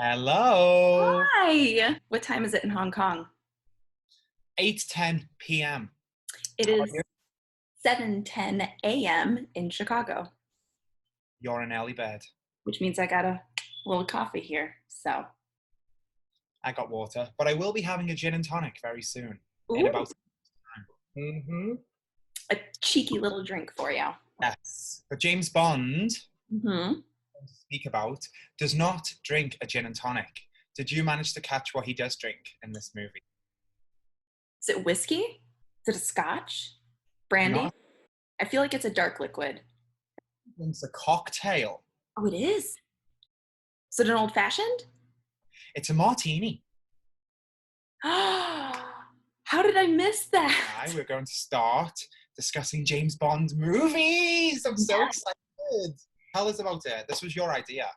Hello. Hi. What time is it in Hong Kong? 8:10 p.m. It How about is you? 7:10 a.m. in Chicago, You're an early bird. which means I got a little coffee here. So, I got water, but I will be having a gin and tonic very soon. In ooh, about time. a cheeky little drink for you. Yes. But James Bond, Mm-hmm. to speak about, does not drink a gin and tonic. Did you manage to catch what he does drink in this movie? Is it whiskey? Is it a scotch? Brandy? Not I feel like it's a dark liquid. drinks a cocktail. Oh, it is. Is it an old fashioned? It's a martini. How did I miss that? We're going to start discussing James Bond movies. I'm so excited. Tell us about it. This was your idea.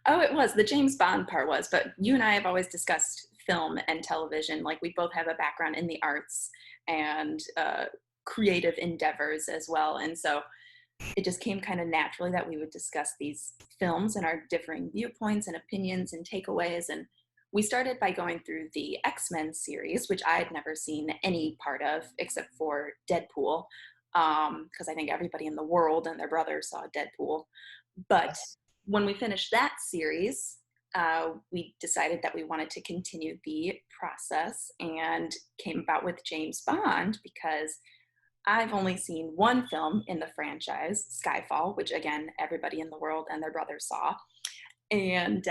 Oh, it was. The James Bond part was, but you and I have always discussed film and television. Like, we both have a background in the arts and creative endeavors as well. And so it just came kind of naturally that we would discuss these films and our differing viewpoints and opinions and takeaways. And we started by going through the X-Men series, which I had never seen any part of except for Deadpool, because I think everybody in the world and their brother saw Deadpool. But when we finished that series, we decided that we wanted to continue the process and came about with James Bond because I've only seen one film in the franchise, Skyfall, which again, everybody in the world and their brother saw. And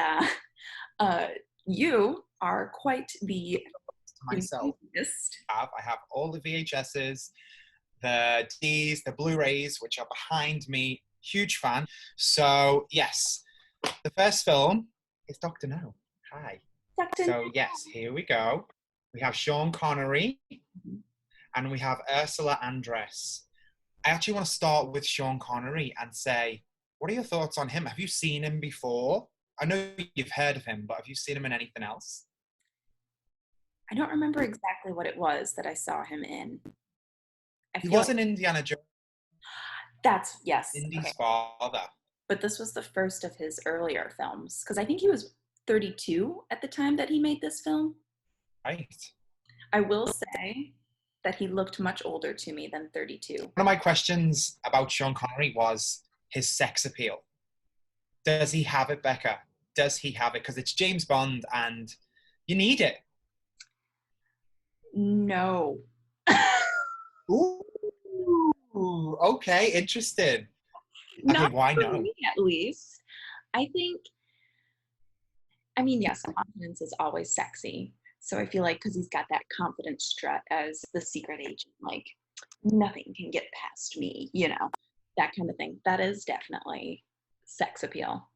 uh, you are quite the To myself. enthusiast. I have all the VHSs, the Ds, the Blu-rays, which are behind me. Huge fan. So yes, the first film is Doctor No. Hi. Dr. So yes, here we go. We have Sean Connery and we have Ursula Andress. I actually want to start with Sean Connery and say, what are your thoughts on him? Have you seen him before? I know you've heard of him, but have you seen him in anything else? I don't remember exactly what it was that I saw him in. I He feel was like in Indiana Jones, that's, yes. Okay. Indy's father. But this was the first of his earlier films because I think he was 32 at the time that he made this film. Right. I will say that he looked much older to me than 32. One of my questions about Sean Connery was his sex appeal. Does he have it, Becca? Does he have it? Because it's James Bond and you need it. No. Ooh, okay, interesting. Okay, Not why for no? me, at least. I think, I mean, yes, confidence is always sexy. So I feel like because he's got that confident strut as the secret agent, like nothing can get past me, that kind of thing. That is definitely sex appeal.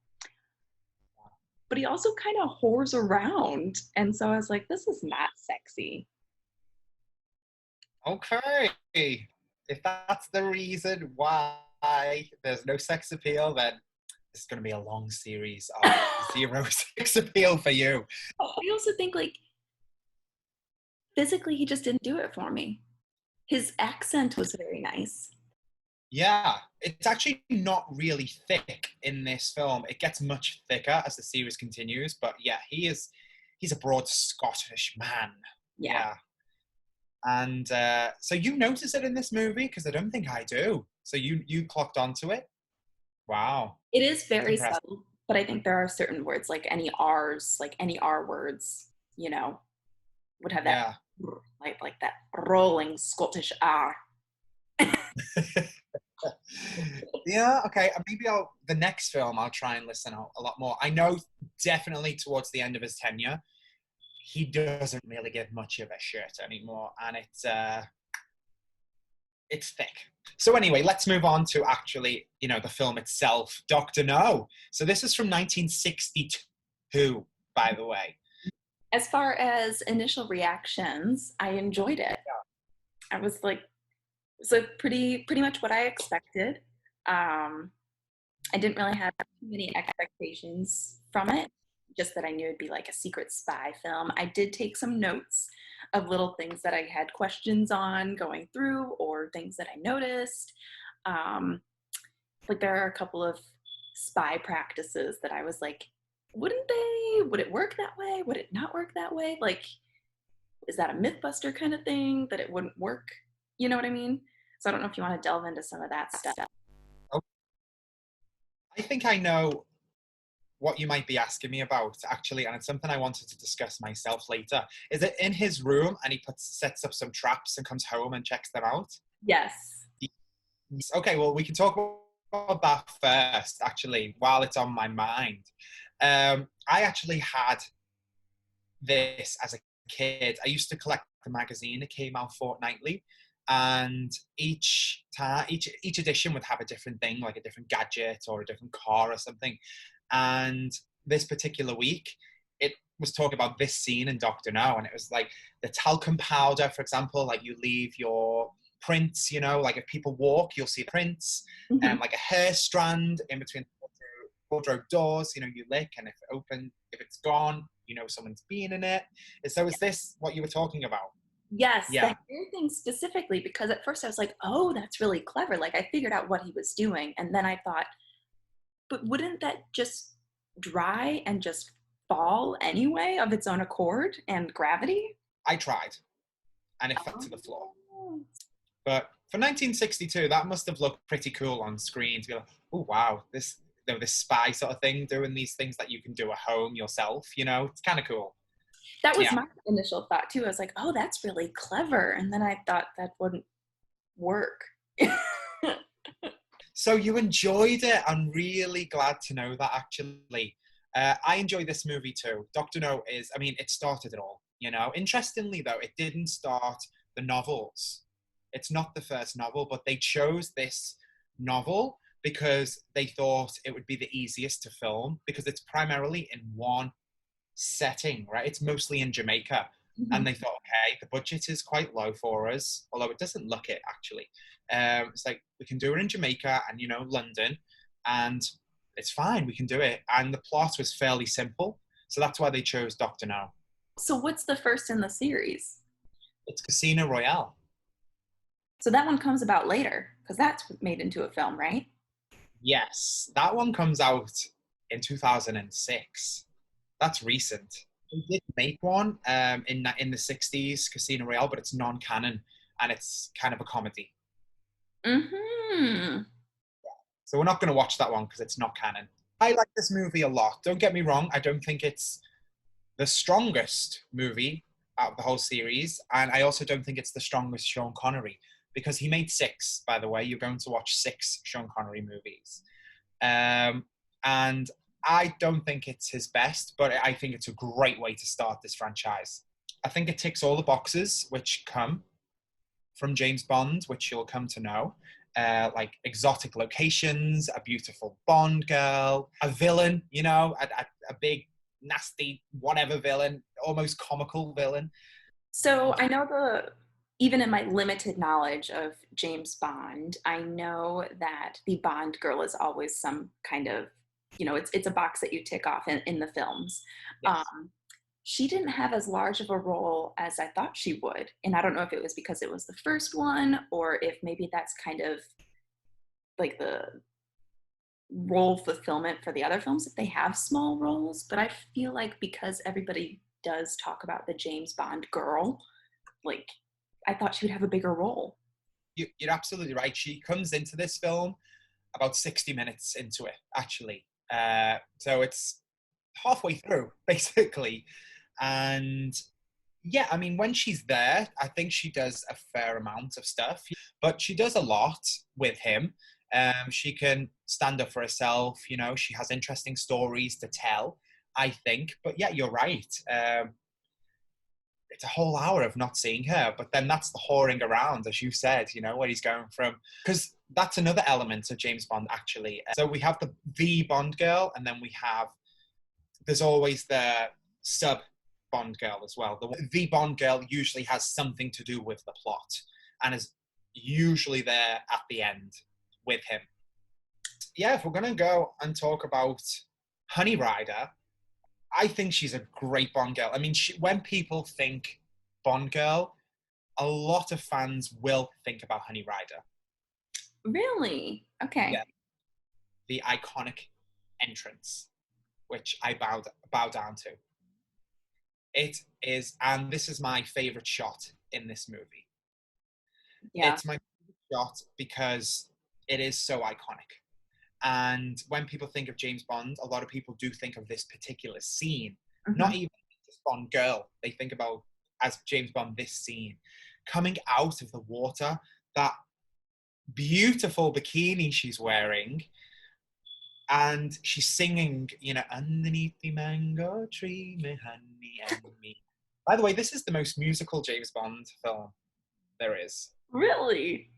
But he also kind of whores around. And so I was like, this is not sexy. Okay. If that's the reason why there's no sex appeal, then it's going to be a long series of zero sex appeal for you. I also think, like, physically, he just didn't do it for me. His accent was very nice. Yeah, it's actually not really thick in this film. It gets much thicker as the series continues, but yeah, he's a broad Scottish man. Yeah. Yeah. And so you notice it in this movie? Because I don't think I do. So you clocked onto it? Wow. It is It's very impressive. subtle, but I think there are certain words, like any R's, like any R words, would have that, Yeah. like that rolling Scottish R. Yeah, okay. Maybe the next film I'll try and listen out a lot more. I know definitely towards the end of his tenure, he doesn't really give much of a shit anymore, and it's thick. So anyway, let's move on to actually, the film itself, Doctor No. So this is from 1962, by the way. As far as initial reactions, I enjoyed it. I was like, so pretty much what I expected. Um, I didn't really have too many expectations from it, just that I knew it'd be like a secret spy film. I did take some notes of little things that I had questions on going through or things that I noticed. Um, like there are a couple of spy practices that I was like, wouldn't they? Would it work that way? Would it not work that way? Like, is that a Mythbuster kind of thing that it wouldn't work? You know what I mean? So I don't know if you want to delve into some of that stuff. Oh, I think I know what you might be asking me about, actually, and it's something I wanted to discuss myself later. Is it in his room and he sets up some traps and comes home and checks them out? Yes. Okay, well, we can talk about that first, actually, while it's on my mind. I actually had this as a kid. I used to collect the magazine. It came out fortnightly, and each edition would have a different thing, like a different gadget or a different car or something. And this particular week, it was talking about this scene in Doctor No, and it was like the talcum powder, for example. Like you leave your prints, like if people walk, you'll see prints, and Hmm. like a hair strand in between wardrobe doors, you lick, and if it's gone, someone's been in it. So is this what you were talking about? Yes, the Yeah, hair thing specifically, because at first I was like, oh, that's really clever. Like I figured out what he was doing. And then I thought, but wouldn't that just dry and just fall anyway of its own accord and gravity? I tried, and it fell to the floor. Oh. But for 1962, that must have looked pretty cool on screen to be like, oh wow, this spy sort of thing, doing these things that you can do at home yourself. It's kind of cool. That was Yeah. my initial thought too. I was like, oh, that's really clever. And then I thought that wouldn't work. So you enjoyed it. I'm really glad to know that, actually. I enjoy this movie too. Doctor No it started it all. Interestingly, though, it didn't start the novels. It's not the first novel, but they chose this novel because they thought it would be the easiest to film because it's primarily in one setting, right? It's mostly in Jamaica. And Mhm. they thought, okay, the budget is quite low for us, although it doesn't look it actually. It's like we can do it in Jamaica and London, and it's fine. We can do it. And the plot was fairly simple, so that's why they chose Doctor No. So what's the first in the series? It's Casino Royale. So that one comes about later because that's made into a film, right? Yes, that one comes out in 2006. That's recent. They did make one in the 60s, Casino Royale, but it's non-canon and it's kind of a comedy. Hmm. So we're not going to watch that one because it's not canon. I like this movie a lot. Don't get me wrong. I don't think it's the strongest movie out of the whole series. And I also don't think it's the strongest Sean Connery because he made six, by the way. You're going to watch six Sean Connery movies. And I don't think it's his best, but I think it's a great way to start this franchise. I think it ticks all the boxes which come from James Bond, which you'll come to know. Like exotic locations, a beautiful Bond girl, a villain, a big, nasty, whatever villain, almost comical villain. So I know even in my limited knowledge of James Bond, I know that the Bond girl is always some kind of, it's a box that you tick off in the films. Yes. Um, she didn't have as large of a role as I thought she would. And I don't know if it was because it was the first one or if maybe that's kind of like the role fulfillment for the other films if they have small roles. But I feel like because everybody does talk about the James Bond girl, like I thought she would have a bigger role. You're absolutely right. She comes into this film about 60 minutes into it, actually. So it's halfway through, basically. And yeah, when she's there, I think she does a fair amount of stuff, but she does a lot with him. She can stand up for herself, she has interesting stories to tell, I think. But yeah, you're right. It's a whole hour of not seeing her, but then that's the whoring around, as you said, where he's going from. Because that's another element of James Bond, actually. So we have the Bond girl, and then there's always the sub Bond girl as well. The Bond girl usually has something to do with the plot and is usually there at the end with him. Yeah, if we're going to go and talk about Honey Rider, I think she's a great Bond girl. When people think Bond girl, a lot of fans will think about Honey Rider. Really? Okay. Yeah, the iconic entrance. which I bow down to. It is, and this is my favorite shot in this movie. Yeah. It's my favorite shot because it is so iconic. And when people think of James Bond, a lot of people do think of this particular scene, Mm-hmm. not even this Bond girl. They think about, as James Bond, this scene coming out of the water, that beautiful bikini she's wearing, and she's singing, underneath the mango tree, me honey and me. By the way, this is the most musical James Bond film there is. Really?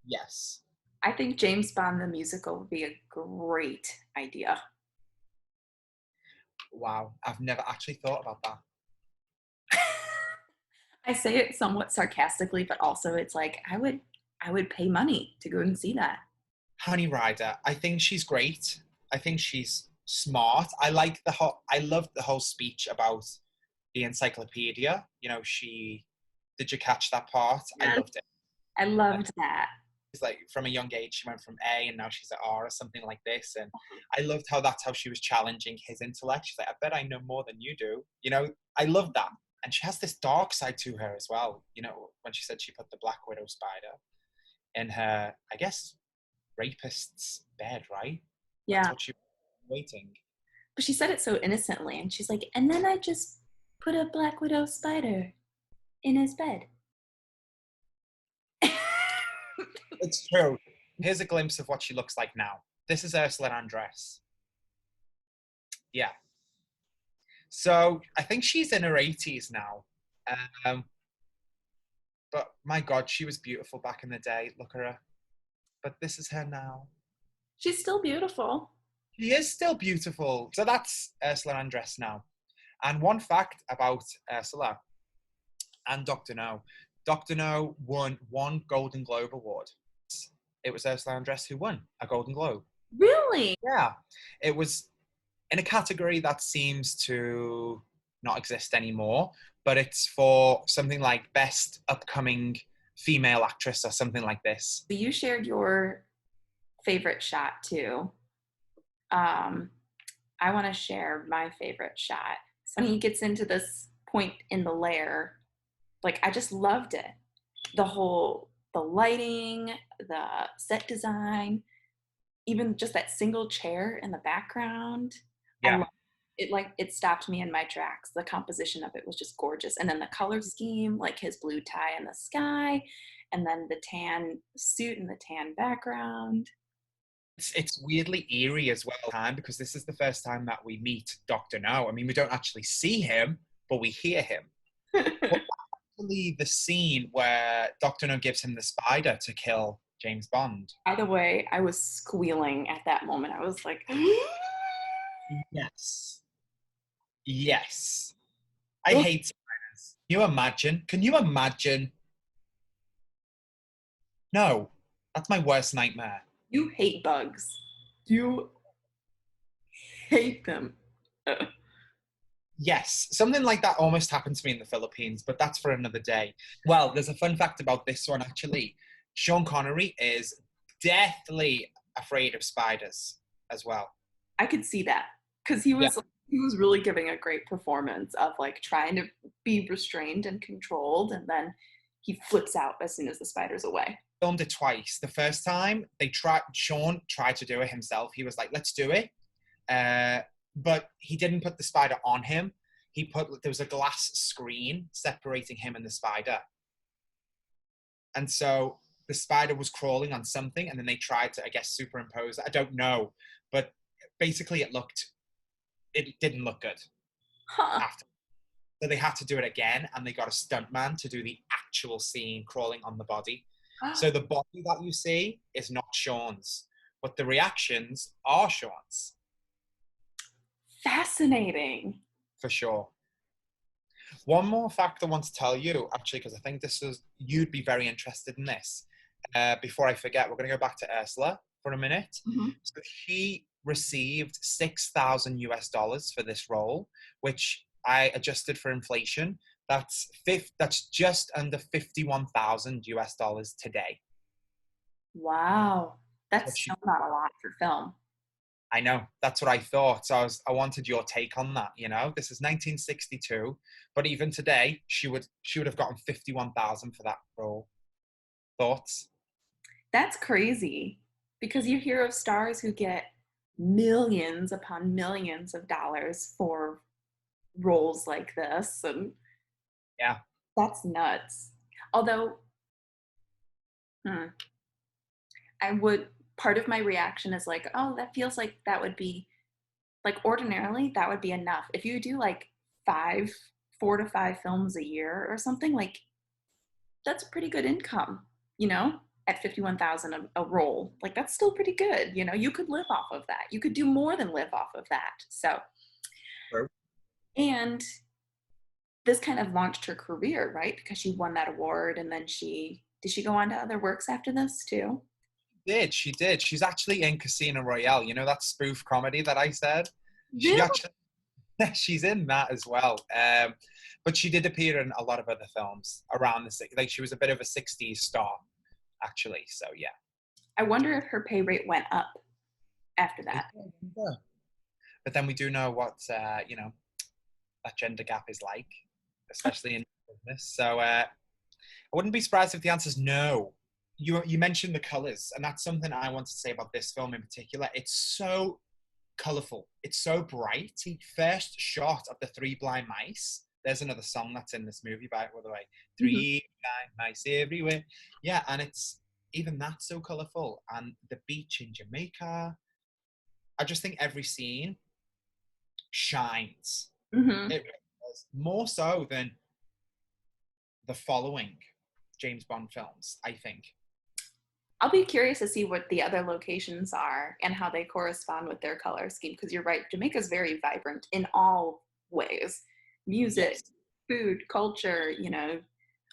Yes. I think James Bond the musical would be a great idea. Wow. I've never actually thought about that. I say it somewhat sarcastically, but also it's like I would pay money to go and see that. Honey Rider, I think she's great. I think she's smart. I loved the whole speech about the encyclopedia. Did you catch that part? I Yes. loved it. I loved that. It's like from a young age, she went from A and now she's at R or something like this. And I loved that's how she was challenging his intellect. She's like, I bet I know more than you do. I love that. And she has this dark side to her as well. When she said she put the Black Widow spider in her, I guess, rapist's bed, right? That's Yeah. what she was waiting. But she said it so innocently, and she's like, and then I just put a Black Widow spider in his bed. It's true. Here's a glimpse of what she looks like now. This is Ursula Andress. Yeah. So I think she's in her 80s now. Um, but my God, she was beautiful back in the day. Look at her. But this is her now. She's still beautiful. She is still beautiful. So that's Ursula Andress now. And one fact about Ursula and Dr. No. Dr. No won one Golden Globe Award. It was Ursula Andress who won a Golden Globe. Really? Yeah. It was in a category that seems to not exist anymore, but it's for something like Best Upcoming Female Actress or something like this. So you shared your favorite shot too. Um, I want to share my favorite shot. So when he gets into this point in the lair, like I just loved it. The lighting, the set design, even just that single chair in the background. I Yeah. love it. Like it stopped me in my tracks. The composition of it was just gorgeous. And then the color scheme, like his blue tie in the sky, and then the tan suit and the tan background. It's weirdly eerie as well, because this is the first time that we meet Dr. No. I mean, we don't actually see him, but we hear him. But actually, the scene where Dr. No gives him the spider to kill James Bond. By the way, I was squealing at that moment. I was like, Yes. Yes. I hate spiders. Can you imagine? Can you imagine? No. That's my worst nightmare. you hate bugs. You hate them. Yes, something like that almost happened to me in the Philippines, but that's for another day. Well, there's a fun fact about this one, actually. Sean Connery is deathly afraid of spiders as well. I could see that because Yeah, he was really giving a great performance of like trying to be restrained and controlled, and then he flips out as soon as the spider's away. filmed it twice. The first time Sean tried to do it himself. He was like, "Let's do it," but he didn't put the spider on him. There was a glass screen separating him and the spider, and so the spider was crawling on something, and then they tried to, I guess, superimpose it. I don't know, but basically, it didn't look good Huh. after. So they had to do it again, and they got a stuntman to do the actual scene crawling on the body. So the body that you see is not Sean's, but the reactions are Sean's, Fascinating. for sure. One more fact I want to tell you, actually, because I think you'd be very interested in this. Before I forget, we're going to go back to Ursula for a minute. Mm-hmm. So she received $6,000 for this role, which I adjusted for inflation. That's just under $51,000 today. Wow. What That's she still not a lot for film. I know. That's what I thought. So I wanted your take on that. This is 1962, but even today, she would have gotten 51,000 for that role. Thoughts? That's crazy because you hear of stars who get millions upon millions of dollars for roles like this, and Yeah. that's nuts. Although, hmm, I would, part of my reaction is like, oh, that feels like that would be, like, ordinarily, that would be enough. If you do like five, 4 to 5 films a year or something, like, that's pretty good income, you know, at 51,000 a role. Like, that's still pretty good. You could live off of that. You could do more than live off of that. So, True. and this kind of launched her career, right? Because she won that award, and then did she go on to other works after this too? She did. She's actually in Casino Royale. You know that spoof comedy that I said? She Really? actually, she's in that as well. But she did appear in a lot of other films around like she was a bit of a 60s star, actually. So yeah. I wonder if her pay rate went up after that. Yeah. But then we do know what, that gender gap is like, especially in business. So I wouldn't be surprised if the answer is no. You mentioned the colors, and that's something I want to say about this film in particular. It's so colorful. It's so bright. The first shot of the three blind mice. There's another song that's in this movie, by the way. Mhm. Three blind mice everywhere. Yeah, and it's even that's so colorful. And the beach in Jamaica. I just think every scene shines. Mhm. It really does. More so than the following James Bond films, I think. I'll be curious to see what the other locations are and how they correspond with their color scheme, because you're right, Jamaica's very vibrant in all ways. Music, Yes. food, culture,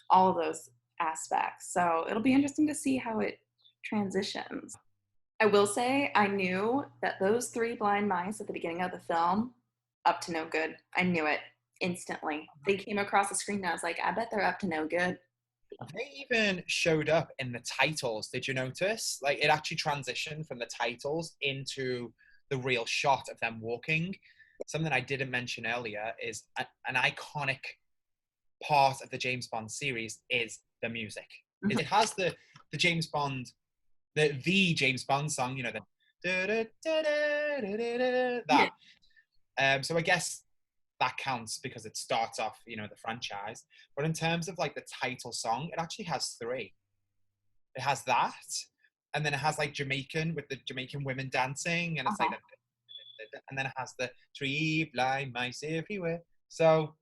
all of those aspects. So it'll be interesting to see how it transitions. I will say I knew that those three blind mice at the beginning of the film, up to no good. I knew it instantly. They came across the screen and I was like, I bet they're up to no good. They even showed up in the titles. Did you notice? Like it actually transitioned from the titles into the real shot of them walking. Something I didn't mention earlier is an iconic part of the James Bond series is the music. Mhm. It has the James Bond, the James Bond song, the Yeah. that. So I guess that counts because it starts off, the franchise. But in terms of like the title song, it actually has three. It has that, and then it has like Jamaican with the Jamaican women dancing, and it's like, Uh-huh. and then it has the three blind mice everywhere. So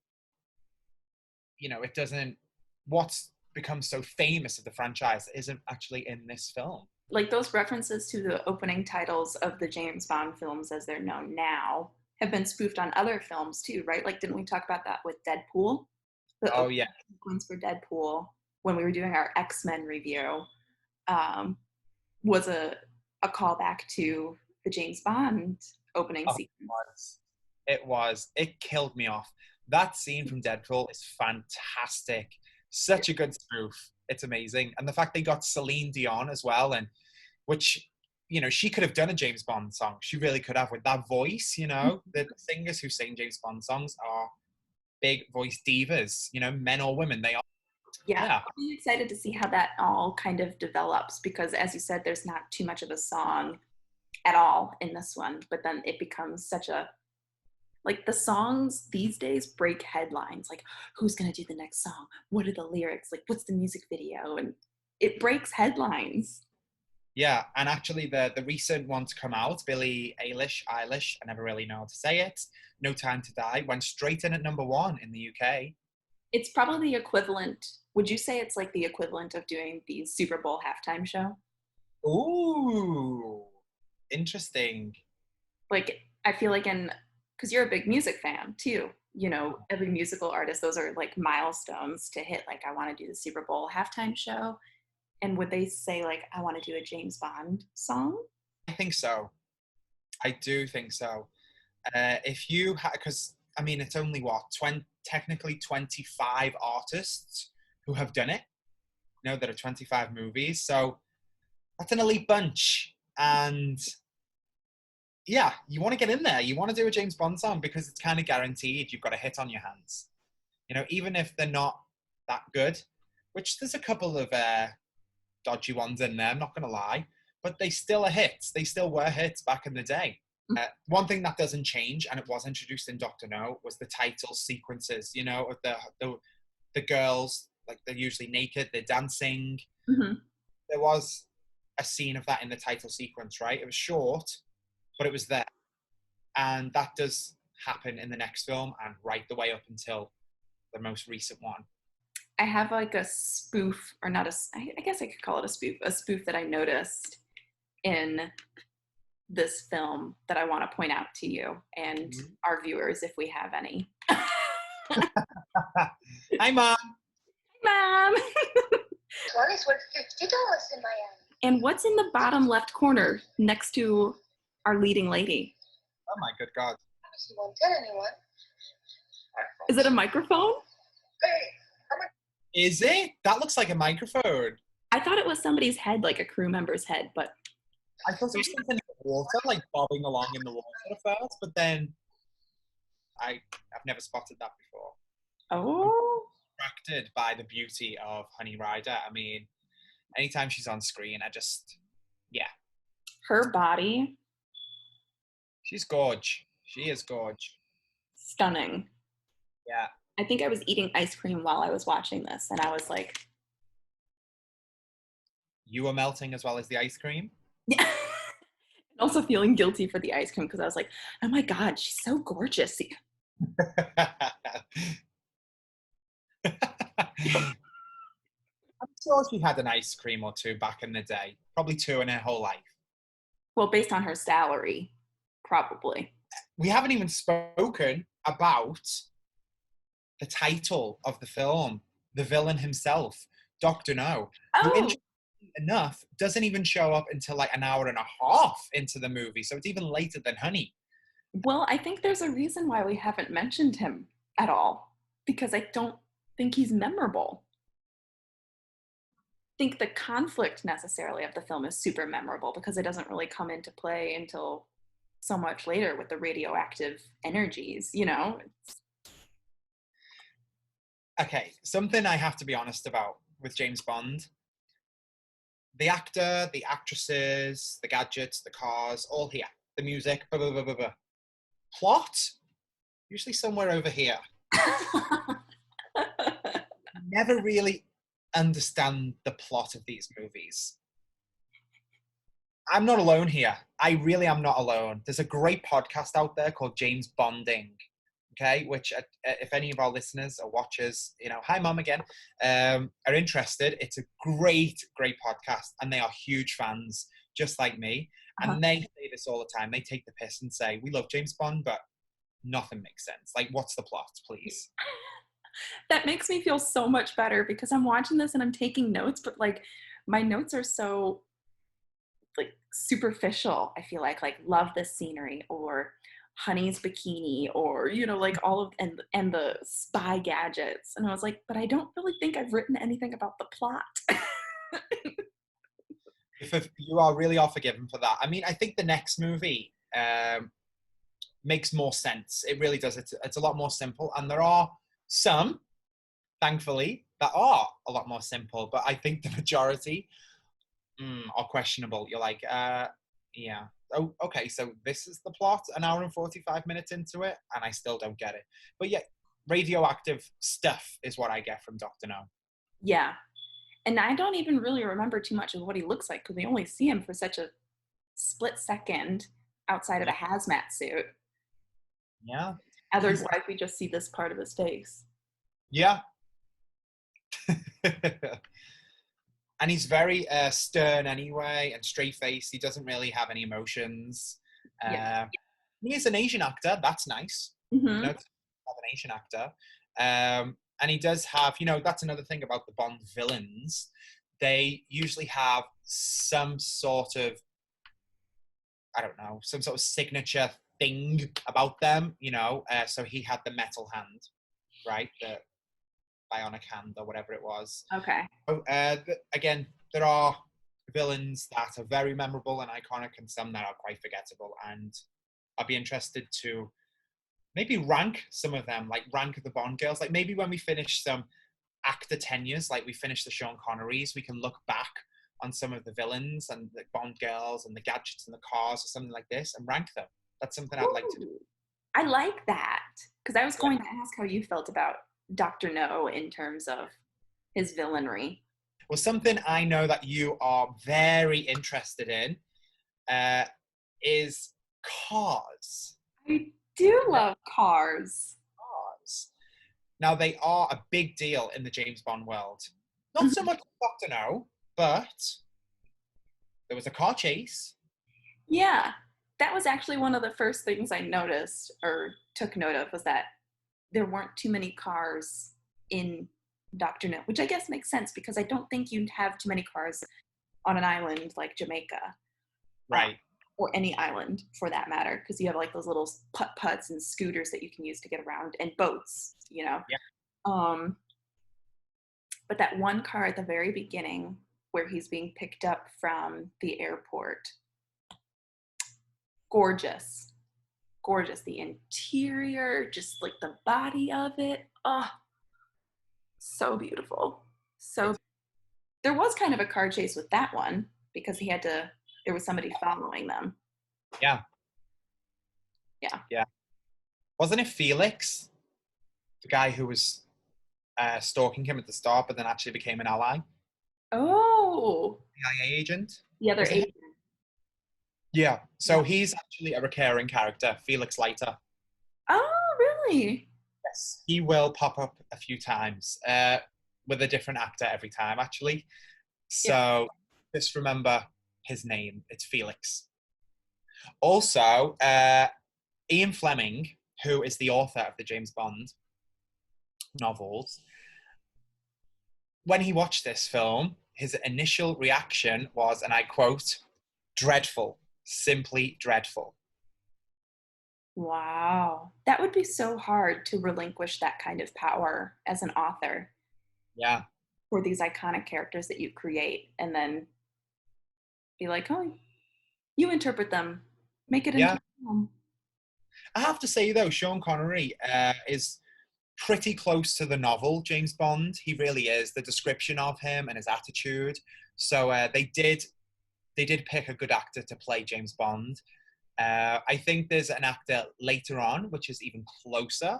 it doesn't. What's become so famous of the franchise isn't actually in this film. Like those references to the opening titles of the James Bond films as they're known now have been spoofed on other films too, right? Like, didn't we talk about that with Deadpool? The Oh opening yeah, sequence for Deadpool when we were doing our X-Men review um, was a callback to the James Bond opening oh, sequence. it was. It killed me off. That scene from Deadpool is fantastic. Such a good spoof. It's amazing, and the fact they got Celine Dion as well, and which she could have done a James Bond song. She really could have with that voice. The singers who sing James Bond songs are big voice divas. Men or women, they are. Yeah, Yeah, I'll be excited to see how that all kind of develops because, as you said, there's not too much of a song at all in this one, but then it becomes such a like the songs these days break headlines. Like, who's gonna do the next song? What are the lyrics? Like, what's the music video? And it breaks headlines. yeah. And actually, the recent one to come out, Billie Eilish, I never really know how to say it. No Time to Die went straight in at #1 in the UK. It's probably the equivalent. Would you say it's like the equivalent of doing the Super Bowl halftime show? Ooh, interesting. Like, I feel like in because you're a big music fan too. Every musical artist, those are like milestones to hit. Like, I want to do the Super Bowl halftime show. And would they say like, I want to do a James Bond song? I think so. I do think so. If you because I mean, it's only what technically 25 artists who have done it. There are 25 movies, so that's an elite bunch. And yeah, you want to get in there. You want to do a James Bond song because it's kind of guaranteed you've got a hit on your hands. You know, even if they're not that good, which there's a couple of dodgy ones in there, I'm not going to lie, but they still are hits. They still were hits back in the day. One thing that doesn't change, and it was introduced in Doctor No, was the title sequences, you know, of the girls, like they're usually naked, they're dancing. Mm-hmm. There was a scene of that in the title sequence, right? It was short, but it was there. And that does happen in the next film and right the way up until the most recent one. I have like a spoof, or not I guess I could call it a spoof that I noticed in this film that I want to point out to you and our viewers if we have any. Hi, Mom. Mom! One is worth $50 in Miami. And what's in the bottom left corner next to our leading lady? Oh, my good God. She won't tell anyone. Is it a microphone? Is it? That looks like a microphone. I thought it was somebody's head, like a crew member's head, but I thought it was something in the water, like bobbing along in the water at first, but then I've never spotted that before. Oh. I'm attracted by the beauty of Honey Rider. I mean, anytime she's on screen, yeah. Her body. She's gorge. She is gorge. Stunning. Yeah. I think I was eating ice cream while I was watching this, and I was like... You were melting as well as the ice cream? Yeah. And also feeling guilty for the ice cream because I was like, oh my God, she's so gorgeous. I'm sure she had an ice cream or two back in the day. Probably two in her whole life. Well, based on her salary, probably. We haven't even spoken about the title of the film, the villain himself, Dr. No, who, interestingly enough, doesn't even show up until like an hour and a half into the movie. So it's even later than Honey. Well, I think there's a reason why we haven't mentioned him at all, because I don't think he's memorable. I think the conflict necessarily of the film is super memorable because it doesn't really come into play until so much later with the radioactive energies, you know? Okay, something I have to be honest about with James Bond. The actor, the actresses, the gadgets, the cars, all here. The music, blah, blah, blah, blah, blah. Plot, usually somewhere over here. Never really understand the plot of these movies. I'm not alone here. I really am not alone. There's a great podcast out there called James Bonding, okay, which if any of our listeners or watchers, you know, hi Mom again, are interested, it's a great podcast, and they are huge fans, just like me. And they say this all the time. They take the piss and say, we love James Bond, but nothing makes sense. Like, what's the plot, please? That makes me feel so much better because I'm watching this and I'm taking notes, but like my notes are so like superficial. I feel like love this scenery, or Honey's bikini, or you know, like all of and the spy gadgets. And I was like, but I don't really think I've written anything about the plot. If you are really are forgiven for that. I mean, I think the next movie makes more sense. It really does. It's a lot more simple, and there are some, thankfully, that are a lot more simple. But I think the majority are questionable. You're like, yeah. Oh, okay, so this is the plot, an hour and 45 minutes into it, and I still don't get it. But yeah, radioactive stuff is what I get from Dr. No. Yeah. And I don't even really remember too much of what he looks like because we only see him for such a split second outside of a hazmat suit. Yeah. Otherwise, we just see this part of his face. Yeah. And he's very stern anyway, and straight-faced. He doesn't really have any emotions. He is an Asian actor. That's nice. Mm-hmm. You know, to have an Asian actor. And he does have, you know, that's another thing about the Bond villains. They usually have some sort of, I don't know, some sort of signature thing about them, you know. So he had the metal hand, right? The bionic hand or whatever it was. Okay. So, again, there are villains that are very memorable and iconic, and some that are quite forgettable. And I'd be interested to maybe rank some of them, like rank the Bond girls. Like maybe when we finish some actor tenures, like we finish the Sean Connerys, we can look back on some of the villains and the Bond girls and the gadgets and the cars or something like this and rank them. That's something I'd like to do. Ooh, I like that because I was Yeah. going to ask how you felt about Dr. No in terms of his villainry. Well, something I know that you are very interested in is cars. I do love cars. Cars. Now, they are a big deal in the James Bond world. Not so much Dr. No, but there was a car chase. Yeah, that was actually one of the first things I noticed or took note of was that there weren't too many cars in Dr. No, which I guess makes sense because I don't think you'd have too many cars on an island like Jamaica. Right. Or any island for that matter, because you have like those little putt-putts and scooters that you can use to get around and boats, you know. Yeah. But that one car at the very beginning where he's being picked up from the airport, gorgeous. Gorgeous. The interior, just like the body of it. Oh, so beautiful. So there was kind of a car chase with that one because there was somebody following them. Yeah. Yeah. Yeah. Wasn't it Felix, the guy who was stalking him at the start, but then actually became an ally? Oh, CIA agent? the other Was it him? agent. Yeah. So Yeah. he's actually a recurring character, Felix Leiter. Oh, really? Yes. He will pop up a few times with a different actor every time, actually. So just remember his name. It's Felix. Also, Ian Fleming, who is the author of the James Bond novels, when he watched this film, his initial reaction was, and I quote, dreadful, simply dreadful. Wow. That would be so hard to relinquish that kind of power as an author Yeah. for these iconic characters that you create and then be like, oh, you interpret them, make it into Yeah. a film. I have to say, though, Sean Connery is pretty close to the novel James Bond. He really is. The description of him and his attitude. So they did pick a good actor to play James Bond. I think there's an actor later on which is even closer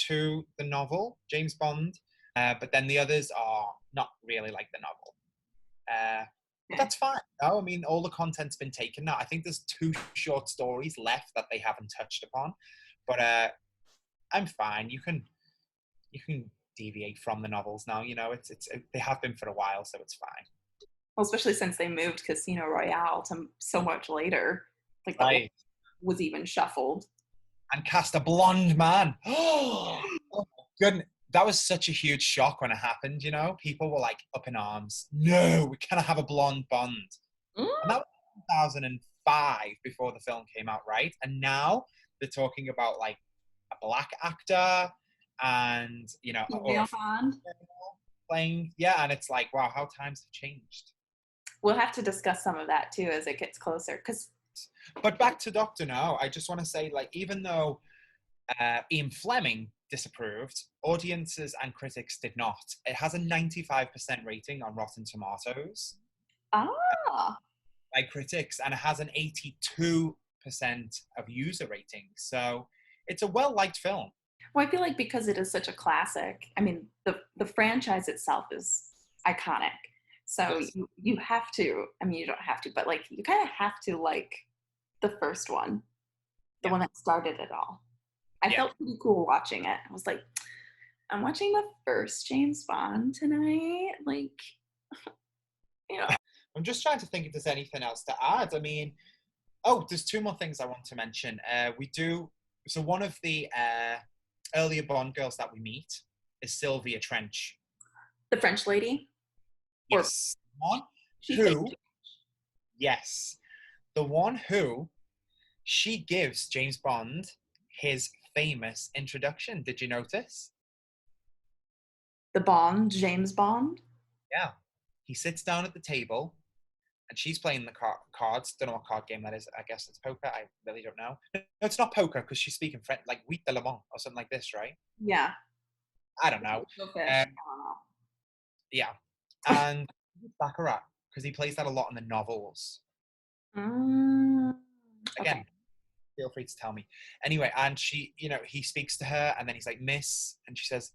to the novel James Bond, but then the others are not really like the novel. But that's fine. No, I mean, all the content's been taken now. I think there's 2 short stories left that they haven't touched upon, but I'm fine. You can deviate from the novels now. You know, it's they have been for a while, so it's fine. Well, especially since they moved Casino Royale to so much later. Like the Right. was even shuffled. And cast a blonde man. Oh my goodness. That was such a huge shock when it happened, you know? People were like up in arms. No, we cannot have a blonde Bond. Mm. And that was 2005 before the film came out, right? And now they're talking about like a black actor and, you know, or a Bond. playing. Yeah, and it's like, wow, how times have changed. We'll have to discuss some of that too as it gets closer. But back to Dr. No, I just want to say, like, even though Ian Fleming disapproved, audiences and critics did not. It has a 95% rating on Rotten Tomatoes by critics, and it has an 82% of user rating. So it's a well-liked film. Well, I feel like because it is such a classic, I mean, the franchise itself is iconic. So Yes. you have to, I mean, you don't have to, but like you kind of have to like the first one, the one that started it all. I felt pretty cool watching it. I was like, I'm watching the first James Bond tonight. Like, you know. I'm just trying to think if there's anything else to add. I mean, there's 2 more things I want to mention. So one of the earlier Bond girls that we meet is Sylvia Trench. The French lady? Yes. Yes. The one who she gives James Bond his famous introduction. Did you notice? The Bond, James Bond? Yeah. He sits down at the table and she's playing the cards. Don't know what card game that is. I guess it's poker. I really don't know. No, it's not poker because she's speaking French, like huit de le monde or something like this, right? Yeah. I don't know. Go fish. Um, I don't know. yeah, and Baccarat because he plays that a lot in the novels. Mm, Again, okay. feel free to tell me. Anyway, and she, he speaks to her, and then he's like, Miss, and she says,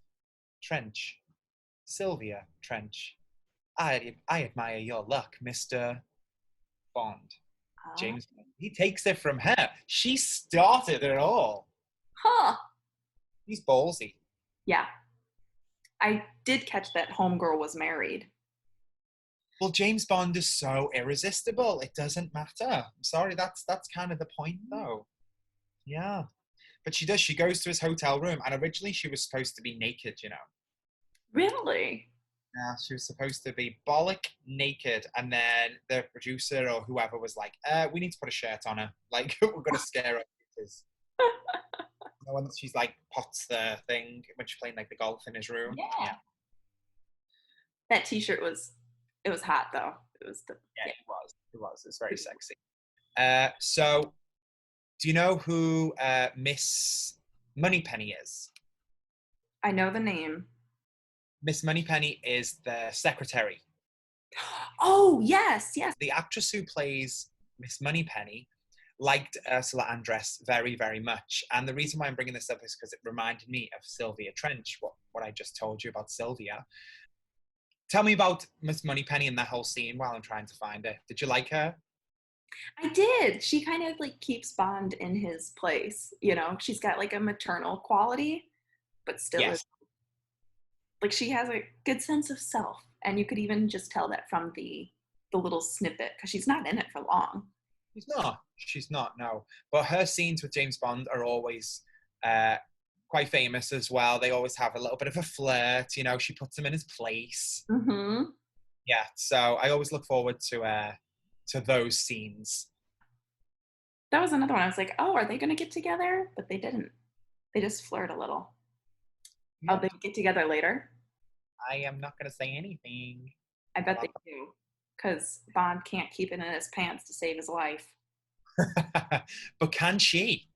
Trench, Sylvia Trench. I admire your luck, Mr. Bond. Uh, James, he takes it from her. She started it all. huh. He's ballsy. Yeah. I did catch that Homegirl was married. Well, James Bond is so irresistible. It doesn't matter. I'm sorry, that's kind of the point, though. Yeah. But she does. She goes to his hotel room, and originally she was supposed to be naked, Really? Yeah, she was supposed to be bollock naked, and then the producer or whoever was like, we need to put a shirt on her. Like, we're going to scare her. Once she's like, pots the thing when she's playing like the golf in his room. Yeah. Yeah. That t-shirt it was hot though. It was Yeah, it was. It was. It's very sexy. So, do you know who Miss Moneypenny is? I know the name. Miss Moneypenny is the secretary. Oh, yes, yes. The actress who plays Miss Moneypenny liked Ursula Andress very, very much. And the reason why I'm bringing this up is because it reminded me of Sylvia Trench, what I just told you about Sylvia. Tell me about Miss Moneypenny and that whole scene while I'm trying to find it. Did you like her? I did. She kind of like keeps Bond in his place, She's got like a maternal quality, but still is Yes. like she has a good sense of self. And you could even just tell that from the little snippet because she's not in it for long. She's not. She's not, no. But her scenes with James Bond are always quite famous as well. They always have a little bit of a flirt. She puts him in his place. Mm-hmm. Yeah, so I always look forward to those scenes. That was another one. I was like, oh, are they going to get together? But they didn't. They just flirt a little. Yeah. Oh, they get together later? I am not going to say anything. I bet they do. Because Bond can't keep it in his pants to save his life. But can she?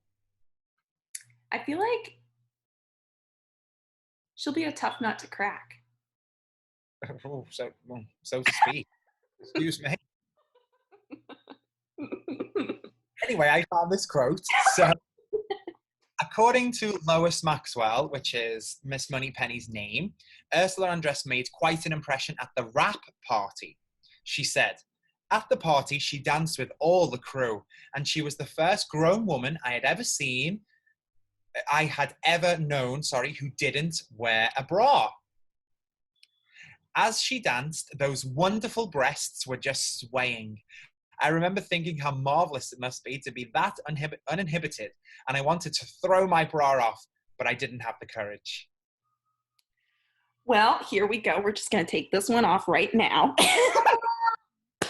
I feel like she'll be a tough nut to crack. Oh, so to speak. Excuse me. Anyway, I found this quote. So, according to Lois Maxwell, which is Miss Moneypenny's name, Ursula Andress made quite an impression at the wrap party. She said, at the party, she danced with all the crew, and she was the first grown woman I had ever known, who didn't wear a bra. As she danced, those wonderful breasts were just swaying. I remember thinking how marvelous it must be to be that uninhibited, and I wanted to throw my bra off, but I didn't have the courage. Well, here we go. We're just going to take this one off right now. I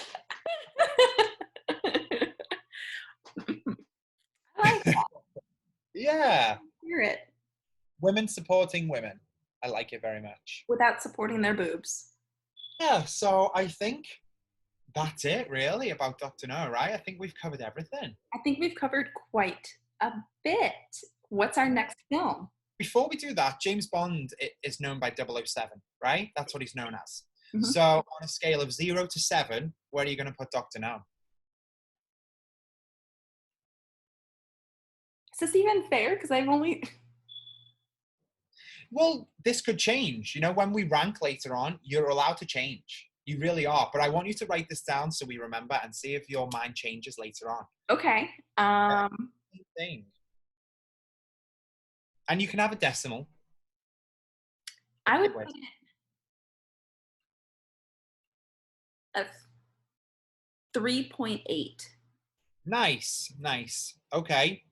like that. Yeah. Hear it. Women supporting women. I like it very much. Without supporting their boobs. Yeah, so I think that's it really about Dr. No, right? I think we've covered everything. I think we've covered quite a bit. What's our next film? Before we do that, James Bond is known by 007, right? That's what he's known as. Mm-hmm. So on a scale of 0 to 7, where are you going to put Dr. No? Is this even fair? Because I've only... Well, this could change. When we rank later on, you're allowed to change. You really are. But I want you to write this down so we remember and see if your mind changes later on. Okay. Same thing. And you can have a decimal. I would put it at 3.8. Nice. Okay.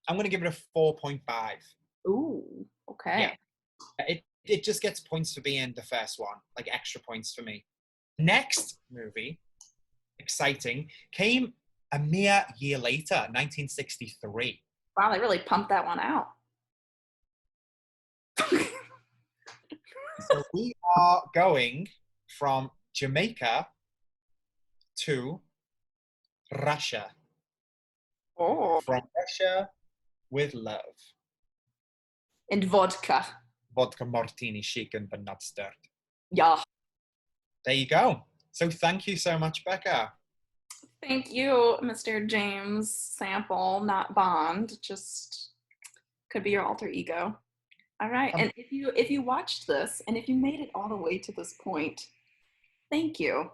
I'm going to give it a 4.5. Ooh, okay. Yeah. It just gets points for being the first one, like extra points for me. Next movie, exciting, came a mere year later, 1963. Wow, they really pumped that one out. So we are going from Jamaica to Russia. Oh. From Russia with love. And vodka. Vodka martini shaken but not stirred. Yeah. There you go. So thank you so much, Becca. Thank you, Mr. James Sample, not Bond. Just could be your alter ego. All right. And if you watched this and if you made it all the way to this point, thank you.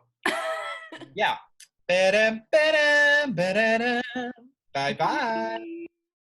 Yeah. Ba-dum, ba-dum, ba-da-dum. Bye-bye.